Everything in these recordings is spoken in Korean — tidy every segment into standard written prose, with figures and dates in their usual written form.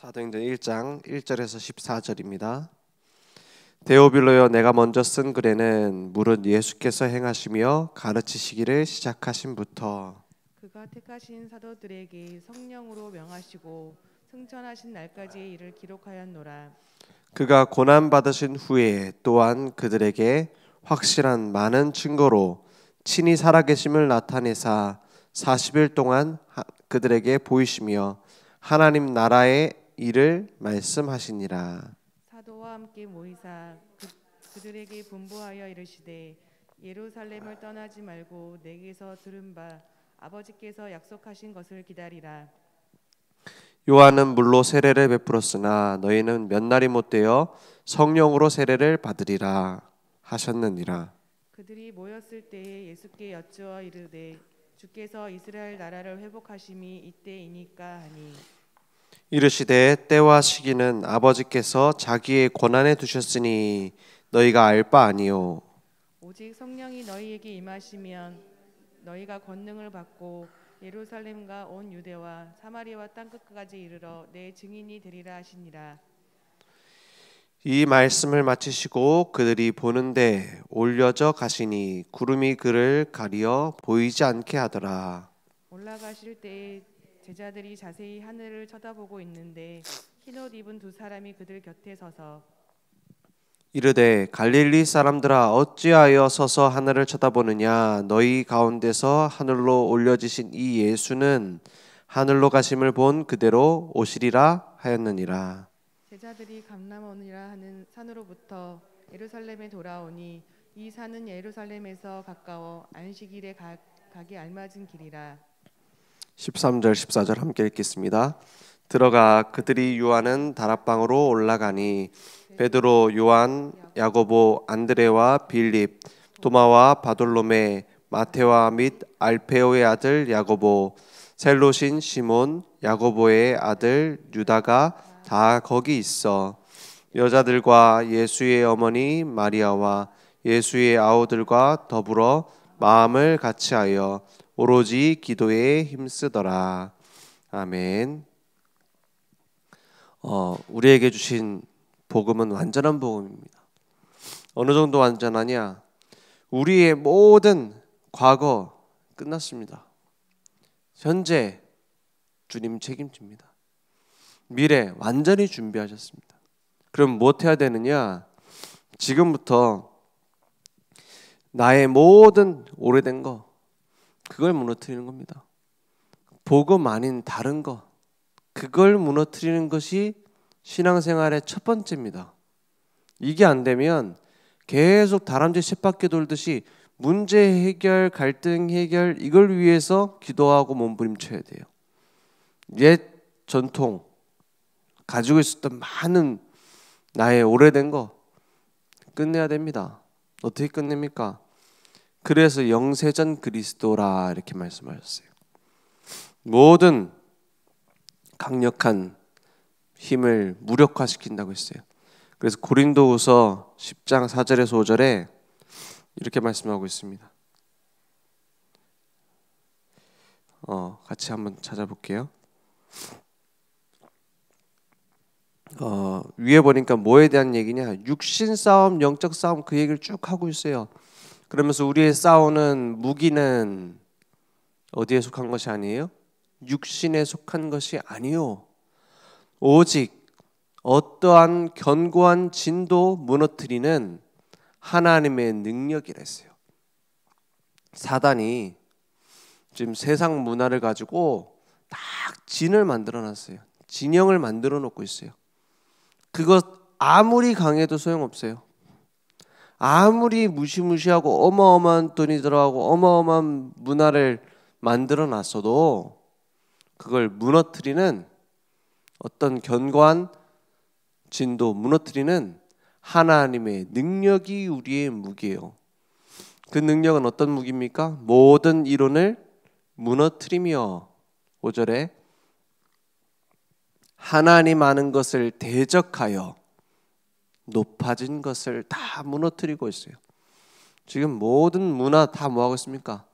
사도행전 1장 1절에서 14절입니다. 데오빌로여, 내가 먼저 쓴 글에는 무릇 예수께서 행하시며 가르치시기를 시작하신부터 그가 택하신 사도들에게 성령으로 명하시고 승천하신 날까지의 일을 기록하였노라. 그가 고난 받으신 후에 또한 그들에게 확실한 많은 증거로 친히 살아계심을 나타내사 40일 동안 그들에게 보이시며 하나님 나라의 일을 말씀하시니라. 사도와 함께 모이사 그들에게 분부하여 이르시되 예루살렘을 떠나지 말고 내게서 들은 바 아버지께서 약속하신 것을 기다리라. 요한은 물로 세례를 베풀었으나 너희는 몇 날이 못되어 성령으로 세례를 받으리라 하셨느니라. 그들이 모였을 때에 예수께 여쭈어 이르되 주께서 이스라엘 나라를 회복하심이 이때이니까 하니 이르시되 때와 시기는 아버지께서 자기의 권한에 두셨으니 너희가 알 바 아니요. 오직 성령이 너희에게 임하시면 너희가 권능을 받고 예루살렘과 온 유대와 사마리아와 땅끝까지 이르러 내 증인이 되리라 하시니라. 이 말씀을 마치시고 그들이 보는데 올려져 가시니 구름이 그를 가리어 보이지 않게 하더라. 올라가실 때에 제자들이 자세히 하늘을 쳐다보고 있는데 흰옷 입은 두 사람이 그들 곁에 서서 이르되 갈릴리 사람들아, 어찌하여 서서 하늘을 쳐다보느냐? 너희 가운데서 하늘로 올려지신 이 예수는 하늘로 가심을 본 그대로 오시리라 하였느니라. 제자들이 감람원이라 하는 산으로부터 예루살렘에 돌아오니 이 산은 예루살렘에서 가까워 안식일에 가기 알맞은 길이라. 13절 14절 함께 읽겠습니다. 들어가 그들이 유하는 다락방으로 올라가니 베드로, 요한, 야고보, 안드레와 빌립, 도마와 바돌로메, 마테와 및 알페오의 아들 야고보, 셀롯인 시몬, 야고보의 아들 유다가 다 거기 있어 여자들과 예수의 어머니 마리아와 예수의 아우들과 더불어 마음을 같이하여 오로지 기도에 힘쓰더라. 아멘. 우리에게 주신 복음은 완전한 복음입니다. 어느 정도 완전하냐? 우리의 모든 과거 끝났습니다. 현재 주님 책임집니다. 미래 완전히 준비하셨습니다. 그럼 무엇 해야 되느냐? 지금부터 나의 모든 오래된 거, 그걸 무너뜨리는 겁니다. 복음 아닌 다른 거, 그걸 무너뜨리는 것이 신앙생활의 첫 번째입니다. 이게 안 되면 계속 다람쥐 쳇바퀴 돌듯이 문제 해결, 갈등 해결, 이걸 위해서 기도하고 몸부림쳐야 돼요. 옛 전통, 가지고 있었던 많은 나의 오래된 거 끝내야 됩니다. 어떻게 끝냅니까? 그래서 영세전 그리스도라 이렇게 말씀하셨어요. 모든 강력한 힘을 무력화시킨다고 했어요. 그래서 고린도후서 10장 4절에서 5절에 이렇게 말씀하고 있습니다. 같이 한번 찾아볼게요. 위에 보니까 뭐에 대한 얘기냐? 육신 싸움, 영적 싸움, 그 얘기를 쭉 하고 있어요. 그러면서 우리의 싸우는 무기는 어디에 속한 것이 아니에요? 육신에 속한 것이 아니요, 오직 어떠한 견고한 진도 무너뜨리는 하나님의 능력이라 했어요. 사단이 지금 세상 문화를 가지고 딱 진을 만들어 놨어요. 진영을 만들어 놓고 있어요. 그것 아무리 강해도 소용없어요. 아무리 무시무시하고 어마어마한 돈이 들어가고 어마어마한 문화를 만들어 놨어도 그걸 무너뜨리는 어떤 견고한 진도, 무너뜨리는 하나님의 능력이 우리의 무기예요. 그 능력은 어떤 무기입니까? 모든 이론을 무너뜨리며 5절에 하나님 아는 것을 대적하여 높아진 것을 다 무너뜨리고 있어요. 지금 모든 문화 다 뭐하고 있습니까?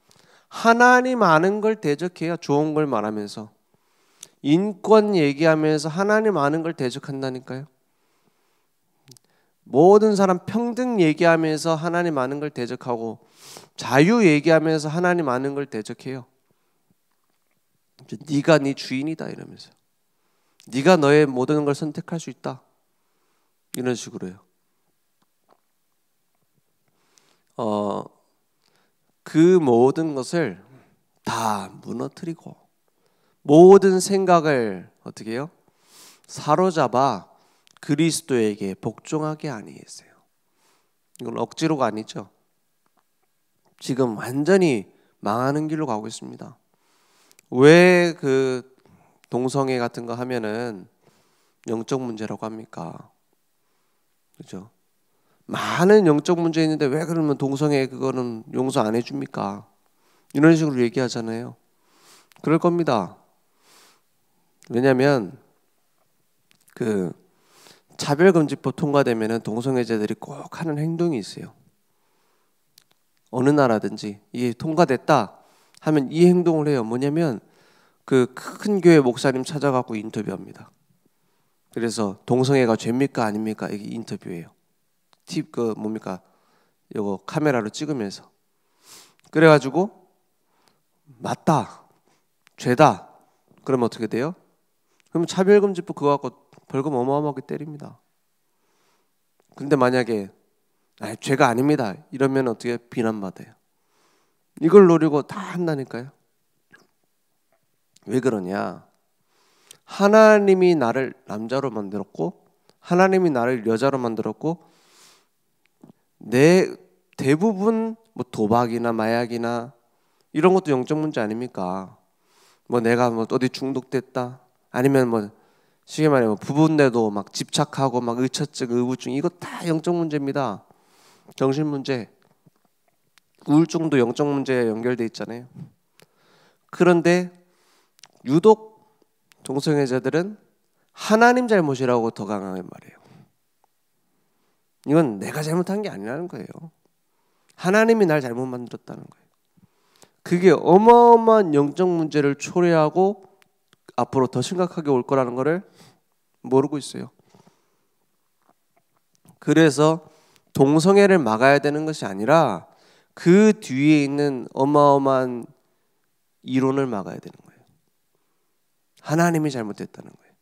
하나님 아는 걸 대적해요. 좋은 걸 말하면서 인권 얘기하면서 하나님 아는 걸 대적한다니까요. 모든 사람 평등 얘기하면서 하나님 아는 걸 대적하고 자유 얘기하면서 하나님 아는 걸 대적해요. 네가 네 주인이다 이러면서 네가 너의 모든 걸 선택할 수 있다 이런 식으로요. 그 모든 것을 다 무너뜨리고 모든 생각을 어떻게 해요? 사로잡아 그리스도에게 복종하게 아니했어요. 이건 억지로가 아니죠. 지금 완전히 망하는 길로 가고 있습니다. 왜 그 동성애 같은 거 하면은 영적 문제라고 합니까? 그죠? 많은 영적 문제 있는데 왜 그러면 동성애 그거는 용서 안 해줍니까? 이런 식으로 얘기하잖아요. 그럴 겁니다. 왜냐하면 그 차별금지법 통과되면은 동성애자들이 꼭 하는 행동이 있어요. 어느 나라든지 이게 통과됐다 하면 이 행동을 해요. 뭐냐면 그 큰 교회 목사님 찾아가고 인터뷰합니다. 그래서 동성애가 죄입니까 아닙니까? 이게 인터뷰예요. 팁 뭡니까? 이거 카메라로 찍으면서 그래가지고 맞다, 죄다. 그러면 어떻게 돼요? 그럼 차별금지법 그거 갖고 벌금 어마어마하게 때립니다. 근데 만약에 죄가 아닙니다 이러면 어떻게 비난받아요. 이걸 노리고 다 한다니까요. 왜 그러냐? 하나님이 나를 남자로 만들었고 하나님이 나를 여자로 만들었고 내 대부분 뭐 도박이나 마약이나 이런 것도 영적 문제 아닙니까? 뭐 내가 뭐 어디 중독됐다 아니면 뭐 쉽게 말해 뭐 부부인데도 막 집착하고 막 의처증, 의부증 이거 다 영적 문제입니다. 정신 문제, 우울증도 영적 문제에 연결돼 있잖아요. 그런데 유독 동성애자들은 하나님 잘못이라고 더 강하게 말해요. 이건 내가 잘못한 게 아니라는 거예요. 하나님이 날 잘못 만들었다는 거예요. 그게 어마어마한 영적 문제를 초래하고 앞으로 더 심각하게 올 거라는 거를 모르고 있어요. 그래서 동성애를 막아야 되는 것이 아니라 그 뒤에 있는 어마어마한 이론을 막아야 되는 거예요. 하나님이 잘못됐다는 거예요.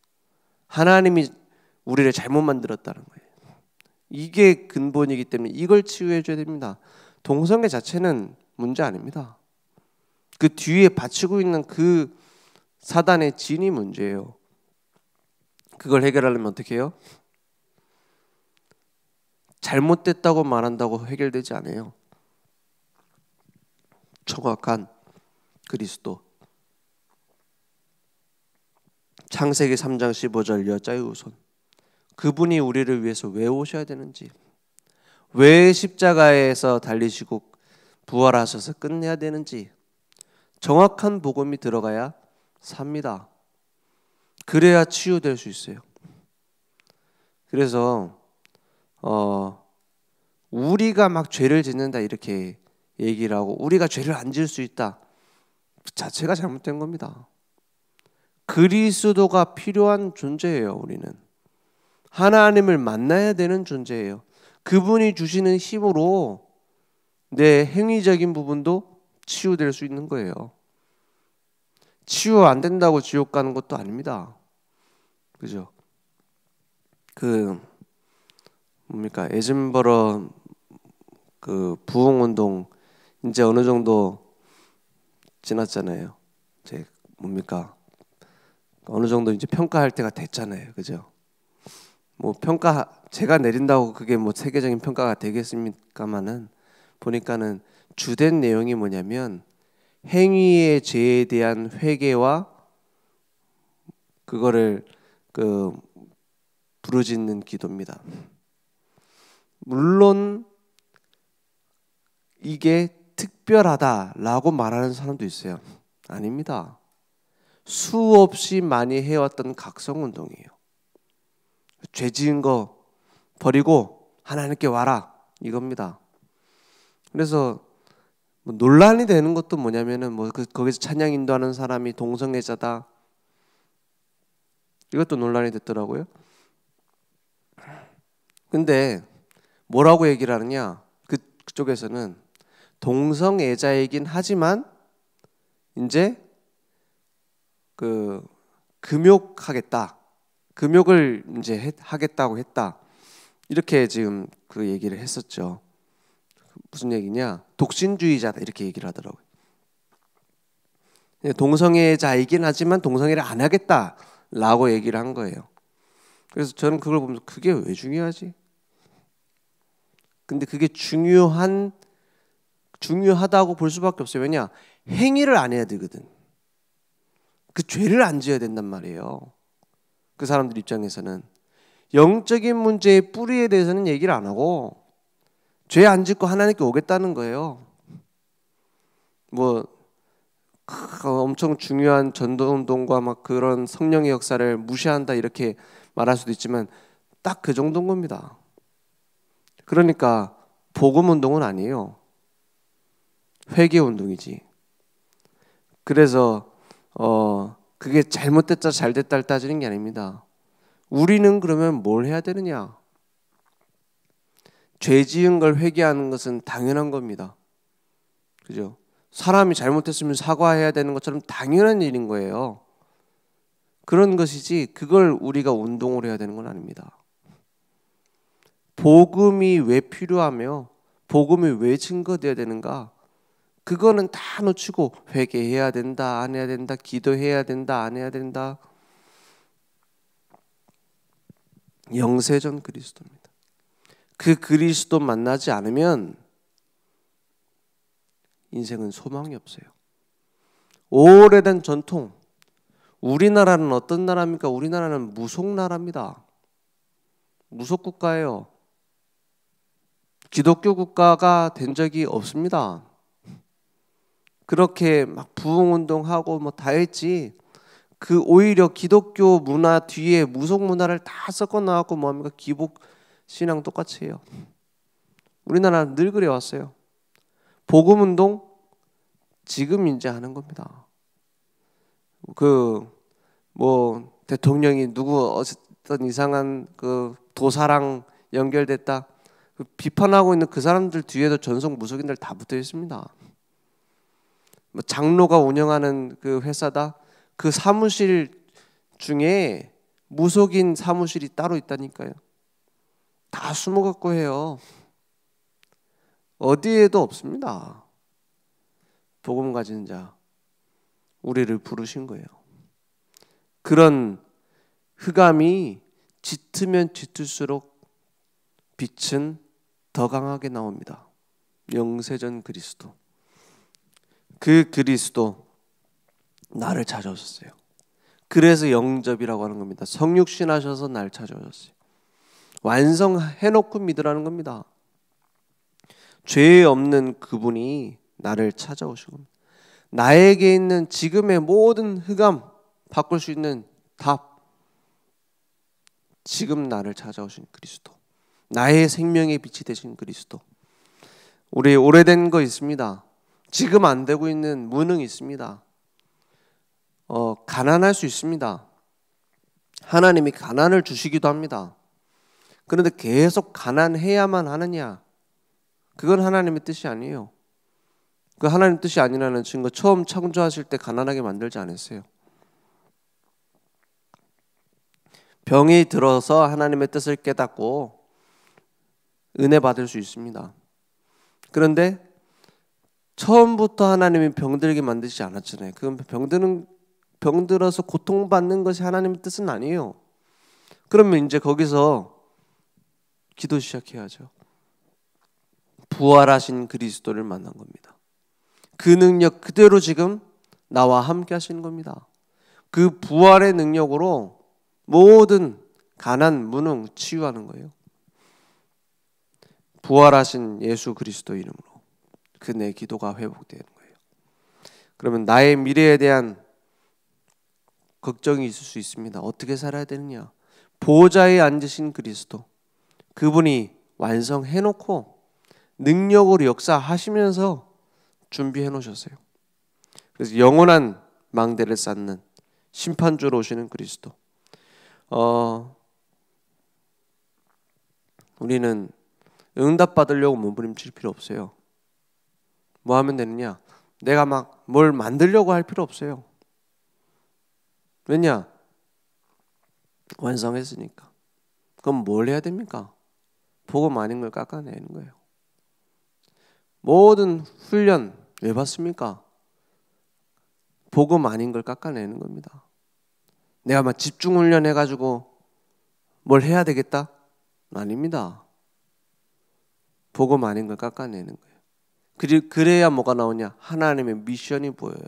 하나님이 우리를 잘못 만들었다는 거예요. 이게 근본이기 때문에 이걸 치유해 줘야 됩니다. 동성애 자체는 문제 아닙니다. 그 뒤에 받치고 있는 그 사단의 진이 문제예요. 그걸 해결하려면 어떻게 해요? 잘못됐다고 말한다고 해결되지 않아요. 정확한 그리스도. 창세기 3장 15절 여자의 후손. 그분이 우리를 위해서 왜 오셔야 되는지, 왜 십자가에서 달리시고 부활하셔서 끝내야 되는지 정확한 복음이 들어가야 삽니다. 그래야 치유될 수 있어요. 그래서 우리가 막 죄를 짓는다 이렇게 얘기를 하고 우리가 죄를 안 지을 수 있다 자체가 잘못된 겁니다. 그리스도가 필요한 존재예요. 우리는 하나님을 만나야 되는 존재예요. 그분이 주시는 힘으로 내 행위적인 부분도 치유될 수 있는 거예요. 치유 안 된다고 지옥 가는 것도 아닙니다. 그죠? 그 뭡니까? 에진버러 그 부흥운동 이제 어느 정도 지났잖아요. 이제 뭡니까? 어느 정도 이제 평가할 때가 됐잖아요. 그죠? 뭐 평가 제가 내린다고 그게 뭐 세계적인 평가가 되겠습니까마는 보니까는 주된 내용이 뭐냐면 행위의 죄에 대한 회개와 그거를 그 부르짖는 기도입니다. 물론 이게 특별하다라고 말하는 사람도 있어요. 아닙니다. 수없이 많이 해왔던 각성운동이에요. 죄 지은 거 버리고 하나님께 와라 이겁니다. 그래서 뭐 논란이 되는 것도 뭐냐면은 뭐 거기서 찬양 인도하는 사람이 동성애자다 이것도 논란이 됐더라고요. 근데 뭐라고 얘기를 하느냐? 그쪽에서는 동성애자이긴 하지만 이제 금욕하겠다. 금욕을 이제 하겠다고 했다. 이렇게 지금 그 얘기를 했었죠. 무슨 얘기냐? 독신주의자다 이렇게 얘기를 하더라고요. 동성애자이긴 하지만 동성애를 안 하겠다라고 얘기를 한 거예요. 그래서 저는 그걸 보면서 그게 왜 중요하지? 근데 그게 중요하다고 볼 수밖에 없어요. 왜냐? 행위를 안 해야 되거든. 그 죄를 안 지어야 된단 말이에요. 그 사람들 입장에서는 영적인 문제의 뿌리에 대해서는 얘기를 안 하고 죄 안 짓고 하나님께 오겠다는 거예요. 뭐 엄청 중요한 전도운동과 막 그런 성령의 역사를 무시한다 이렇게 말할 수도 있지만 딱 그 정도인 겁니다. 그러니까 복음운동은 아니에요. 회개운동이지. 그래서 그게 잘못됐다 잘됐다를 따지는 게 아닙니다. 우리는 그러면 뭘 해야 되느냐? 죄 지은 걸 회개하는 것은 당연한 겁니다. 그죠? 사람이 잘못했으면 사과해야 되는 것처럼 당연한 일인 거예요. 그런 것이지 그걸 우리가 운동을 해야 되는 건 아닙니다. 복음이 왜 필요하며 복음이 왜 증거되어야 되는가? 그거는 다 놓치고 회개해야 된다, 안 해야 된다, 기도해야 된다, 안 해야 된다. 영세전 그리스도입니다. 그 그리스도 만나지 않으면 인생은 소망이 없어요. 오래된 전통. 우리나라는 어떤 나라입니까? 우리나라는 무속나라입니다. 무속국가예요. 기독교 국가가 된 적이 없습니다. 그렇게 막 부흥운동하고 뭐 다 했지. 그 오히려 기독교 문화 뒤에 무속 문화를 다 섞어 나왔고 뭐합니까? 기복 신앙 똑같이 해요. 우리나라는 늘 그래 왔어요. 복음운동 지금 이제 하는 겁니다. 뭐 대통령이 누구 어떤 이상한 그 도사랑 연결됐다 비판하고 있는 그 사람들 뒤에도 전속 무속인들 다 붙어 있습니다. 뭐 장로가 운영하는 그 회사다 그 사무실 중에 무속인 사무실이 따로 있다니까요. 다 숨어갖고 해요. 어디에도 없습니다. 복음 가진 자 우리를 부르신 거예요. 그런 흑암이 짙으면 짙을수록 빛은 더 강하게 나옵니다. 영세전 그리스도. 그 그리스도 나를 찾아오셨어요. 그래서 영접이라고 하는 겁니다. 성육신 하셔서 날 찾아오셨어요. 완성해놓고 믿으라는 겁니다. 죄 없는 그분이 나를 찾아오신 겁니다. 나에게 있는 지금의 모든 흑암 바꿀 수 있는 답. 지금 나를 찾아오신 그리스도. 나의 생명의 빛이 되신 그리스도. 우리 오래된 거 있습니다. 지금 안 되고 있는 무능이 있습니다. 가난할 수 있습니다. 하나님이 가난을 주시기도 합니다. 그런데 계속 가난해야만 하느냐? 그건 하나님의 뜻이 아니에요. 그 하나님 뜻이 아니라는 증거 처음 창조하실 때 가난하게 만들지 않았어요. 병이 들어서 하나님의 뜻을 깨닫고 은혜 받을 수 있습니다. 그런데 처음부터 하나님이 병들게 만드시지 않았잖아요. 그건 병들어서 고통받는 것이 하나님의 뜻은 아니에요. 그러면 이제 거기서 기도 시작해야죠. 부활하신 그리스도를 만난 겁니다. 그 능력 그대로 지금 나와 함께 하시는 겁니다. 그 부활의 능력으로 모든 가난, 무능 치유하는 거예요. 부활하신 예수 그리스도 이름으로 그 내 기도가 회복되는 거예요. 그러면 나의 미래에 대한 걱정이 있을 수 있습니다. 어떻게 살아야 되느냐? 보좌에 앉으신 그리스도 그분이 완성해놓고 능력으로 역사하시면서 준비해 놓으셨어요. 그래서 영원한 망대를 쌓는 심판주로 오시는 그리스도 우리는 응답 받으려고 몸부림칠 필요 없어요. 뭐 하면 되느냐? 내가 막 뭘 만들려고 할 필요 없어요. 왜냐? 완성했으니까. 그럼 뭘 해야 됩니까? 복음 아닌 걸 깎아내는 거예요. 모든 훈련 왜 받습니까? 복음 아닌 걸 깎아내는 겁니다. 내가 막 집중 훈련 해가지고 뭘 해야 되겠다? 아닙니다. 복음 아닌 걸 깎아내는 거예요. 그래야 뭐가 나오냐? 하나님의 미션이 보여요.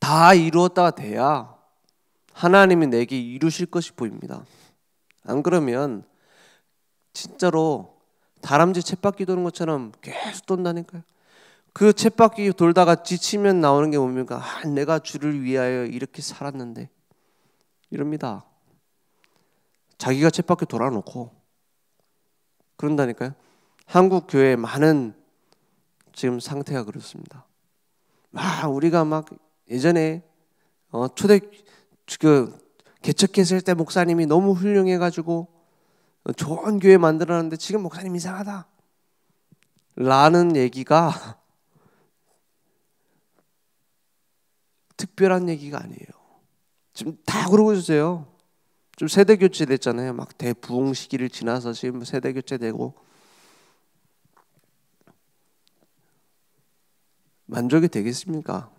다 이루었다가 돼야 하나님이 내게 이루실 것이 보입니다. 안 그러면 진짜로 다람쥐 쳇바퀴 도는 것처럼 계속 돈다니까요. 그 쳇바퀴 돌다가 지치면 나오는 게 뭡니까? 내가 주를 위하여 이렇게 살았는데 이럽니다. 자기가 쳇바퀴 돌아놓고 그런다니까요. 한국 교회 많은 지금 상태가 그렇습니다. 우리가 막 예전에 초대 개척했을 때 목사님이 너무 훌륭해가지고 좋은 교회 만들었는데 지금 목사님 이상하다 라는 얘기가 특별한 얘기가 아니에요. 지금 다 그러고 있어요. 좀 세대 교체 됐잖아요. 막 대부흥 시기를 지나서 지금 세대 교체 되고 만족이 되겠습니까?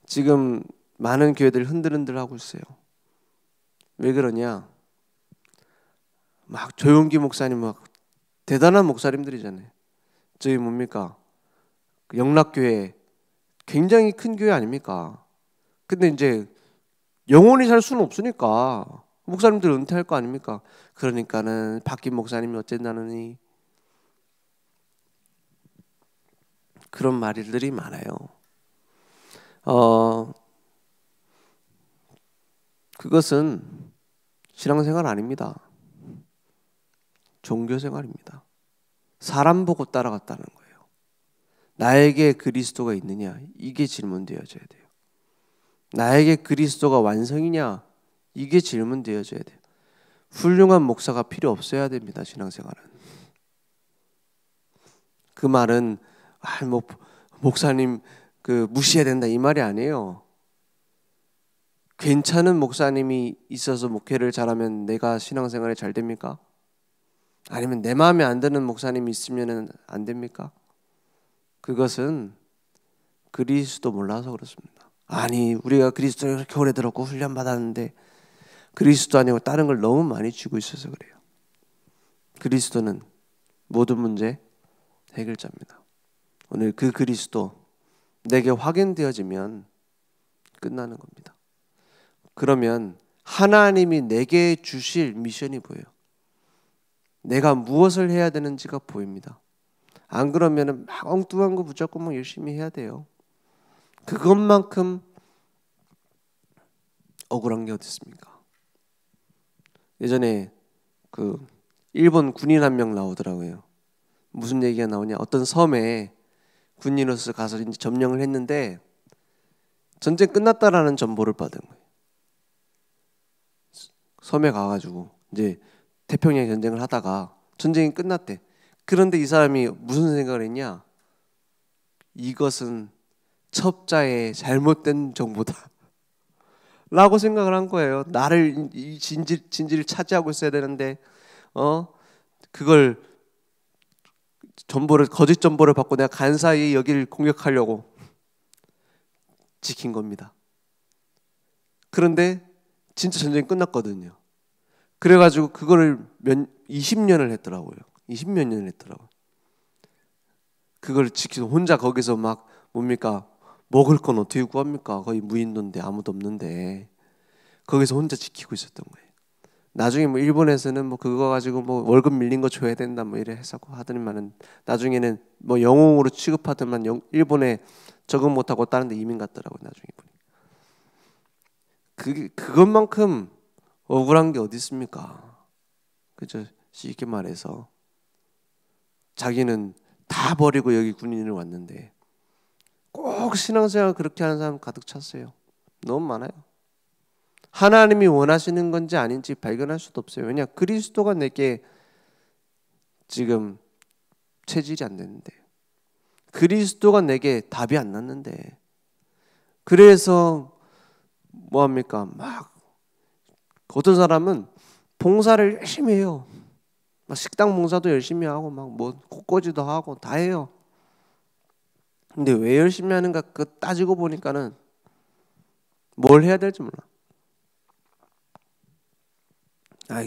지금 많은 교회들이 흔들흔들 하고 있어요. 왜 그러냐? 막 조용기 목사님 막 대단한 목사님들이잖아요. 저희 뭡니까? 영락교회 굉장히 큰 교회 아닙니까? 근데 이제 영원히 살 수는 없으니까 목사님들 은퇴할 거 아닙니까? 그러니까는 바뀐 목사님이 어쨌다느니 그런 말들이 많아요. 그것은 신앙생활 아닙니다. 종교생활입니다. 사람 보고 따라갔다는 거예요. 나에게 그리스도가 있느냐? 이게 질문되어져야 돼요. 나에게 그리스도가 완성이냐? 이게 질문되어져야 돼요. 훌륭한 목사가 필요 없어야 됩니다. 신앙생활은. 그 말은 목사님 무시해야 된다 이 말이 아니에요. 괜찮은 목사님이 있어서 목회를 잘하면 내가 신앙생활에 잘 됩니까? 아니면 내 마음에 안 드는 목사님이 있으면 안 됩니까? 그것은 그리스도 몰라서 그렇습니다. 아니 우리가 그리스도를 그렇게 오래 들었고 훈련 받았는데 그리스도 아니고 다른 걸 너무 많이 쥐고 있어서 그래요. 그리스도는 모든 문제 해결자입니다. 오늘 그 그리스도 내게 확인되어지면 끝나는 겁니다. 그러면 하나님이 내게 주실 미션이 보여요. 내가 무엇을 해야 되는지가 보입니다. 안 그러면 막 엉뚱한 거 무조건 막 열심히 해야 돼요. 그것만큼 억울한 게 어디 있습니까? 예전에 일본 군인 한 명 나오더라고요. 무슨 얘기가 나오냐? 어떤 섬에 군인으로서 가서 이제 점령을 했는데 전쟁 끝났다라는 정보를 받은 거예요. 섬에 가가지고 이제 태평양 전쟁을 하다가 전쟁이 끝났대. 그런데 이 사람이 무슨 생각을 했냐? 이것은 첩자의 잘못된 정보다 라고 생각을 한 거예요. 나를 이 진지를 차지하고 있어야 되는데 그걸 거짓 정보를 받고 내가 간사히 여기를 공격하려고 지킨 겁니다. 그런데 진짜 전쟁이 끝났거든요. 그래가지고 그거를 20년을 했더라고요. 20몇 년을 했더라고요. 그걸 지키고 혼자 거기서 막 뭡니까? 먹을 건 어떻게 구합니까? 거의 무인도인데 아무도 없는데 거기서 혼자 지키고 있었던 거예요. 나중에 뭐 일본에서는 뭐 그거 가지고 뭐 월급 밀린 거 줘야 된다 뭐 이래 해서 하더니만은 나중에는 뭐 영웅으로 취급하더만 일본에 적응 못하고 다른 데 이민 갔더라고요. 나중에 보니 그것만큼 억울한 게 어디 있습니까? 그죠? 쉽게 말해서 자기는 다 버리고 여기 군인으로 왔는데 꼭 신앙생활 그렇게 하는 사람 가득 찼어요. 너무 많아요. 하나님이 원하시는 건지 아닌지 발견할 수도 없어요. 왜냐? 그리스도가 내게 지금 체질이 안 되는데, 그리스도가 내게 답이 안 났는데, 그래서 뭐합니까? 막 어떤 사람은 봉사를 열심히 해요. 막 식당 봉사도 열심히 하고 막 뭐 꽃꽂이도 하고 다 해요. 근데 왜 열심히 하는가 그 따지고 보니까는 뭘 해야 될지 몰라.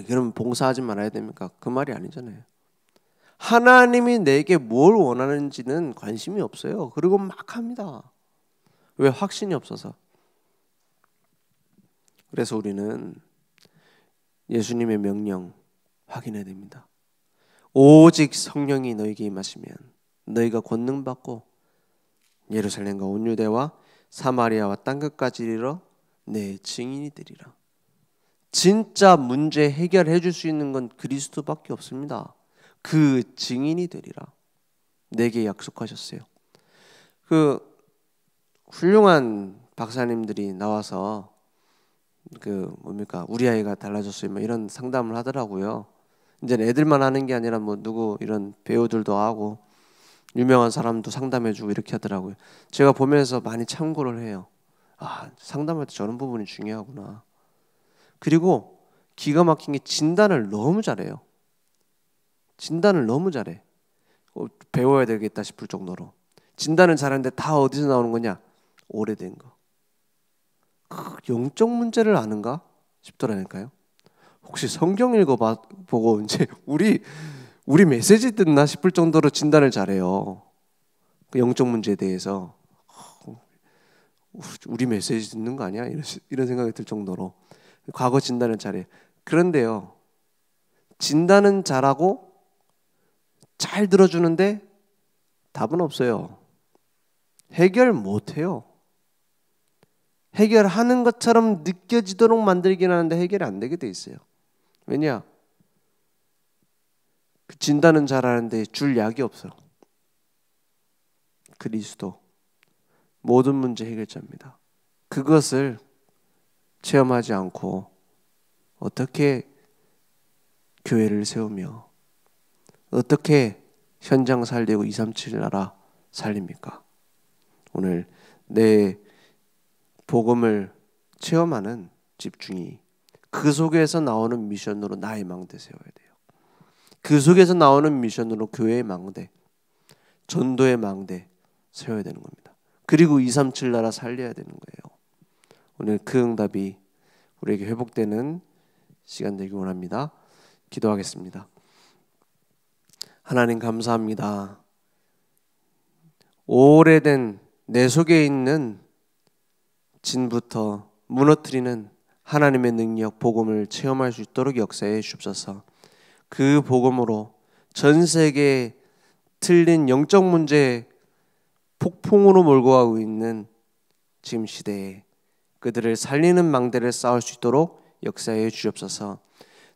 그럼 봉사하지 말아야 됩니까? 그 말이 아니잖아요. 하나님이 내게 뭘 원하는지는 관심이 없어요. 그리고 막 합니다. 왜? 확신이 없어서. 그래서 우리는 예수님의 명령 확인해야 됩니다. 오직 성령이 너에게 임하시면 너희가 권능 받고 예루살렘과 온 유대와 사마리아와 땅끝까지 이르러 내 증인이 되리라. 진짜 문제 해결해 줄 수 있는 건 그리스도밖에 없습니다. 그 증인이 되리라. 내게 약속하셨어요. 그 훌륭한 박사님들이 나와서 우리 아이가 달라졌어요. 뭐 이런 상담을 하더라고요. 이제 애들만 하는 게 아니라 뭐 누구 이런 배우들도 하고 유명한 사람도 상담해주고 이렇게 하더라고요. 제가 보면서 많이 참고를 해요. 상담할 때 저런 부분이 중요하구나. 그리고 기가 막힌 게 진단을 너무 잘해요. 진단을 너무 잘해. 배워야 되겠다 싶을 정도로. 진단을 잘하는데 다 어디서 나오는 거냐? 오래된 거. 영적 문제를 아는가 싶더라니까요. 혹시 성경 읽어보고 이제 우리 메시지 듣나 싶을 정도로 진단을 잘해요. 그 영적 문제에 대해서 우리 메시지 듣는 거 아니야? 이런 생각이 들 정도로 과거 진단을 잘해. 그런데요, 진단은 잘하고 잘 들어주는데 답은 없어요. 해결 못해요. 해결하는 것처럼 느껴지도록 만들긴 하는데 해결이 안 되게 돼 있어요. 왜냐? 그 진단은 잘하는데 줄 약이 없어. 그리스도 모든 문제 해결자입니다. 그것을 체험하지 않고 어떻게 교회를 세우며 어떻게 현장 살리고 237 나라 살립니까? 오늘 내 복음을 체험하는 집중이 그 속에서 나오는 미션으로 나의 망대 세워야 돼요. 그 속에서 나오는 미션으로 교회의 망대, 전도의 망대 세워야 되는 겁니다. 그리고 237 나라 살려야 되는 거예요. 오늘 그 응답이 우리에게 회복되는 시간 되기 원합니다. 기도하겠습니다. 하나님 감사합니다. 오래된 내 속에 있는 진부터 무너뜨리는 하나님의 능력, 복음을 체험할 수 있도록 역사해 주옵소서. 그 복음으로 전 세계에 틀린 영적 문제 폭풍으로 몰고 가고 있는 지금 시대에 그들을 살리는 망대를 쌓을 수 있도록 역사해 주옵소서.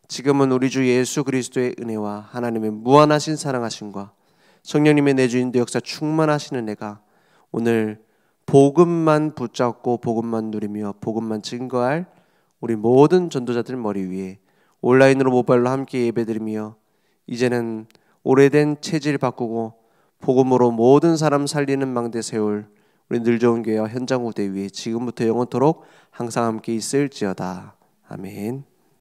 지금은 우리 주 예수 그리스도의 은혜와 하나님의 무한하신 사랑하심과 성령님의 내주인도 역사 충만하시는 은혜가 오늘 복음만 붙잡고 복음만 누리며 복음만 증거할 우리 모든 전도자들 머리 위에 온라인으로 모바일로 함께 예배드리며 이제는 오래된 체질 바꾸고 복음으로 모든 사람 살리는 망대 세울 우리 늘 좋은 교회와 현장 무대 위에 지금부터 영원토록 항상 함께 있을지어다. 아멘.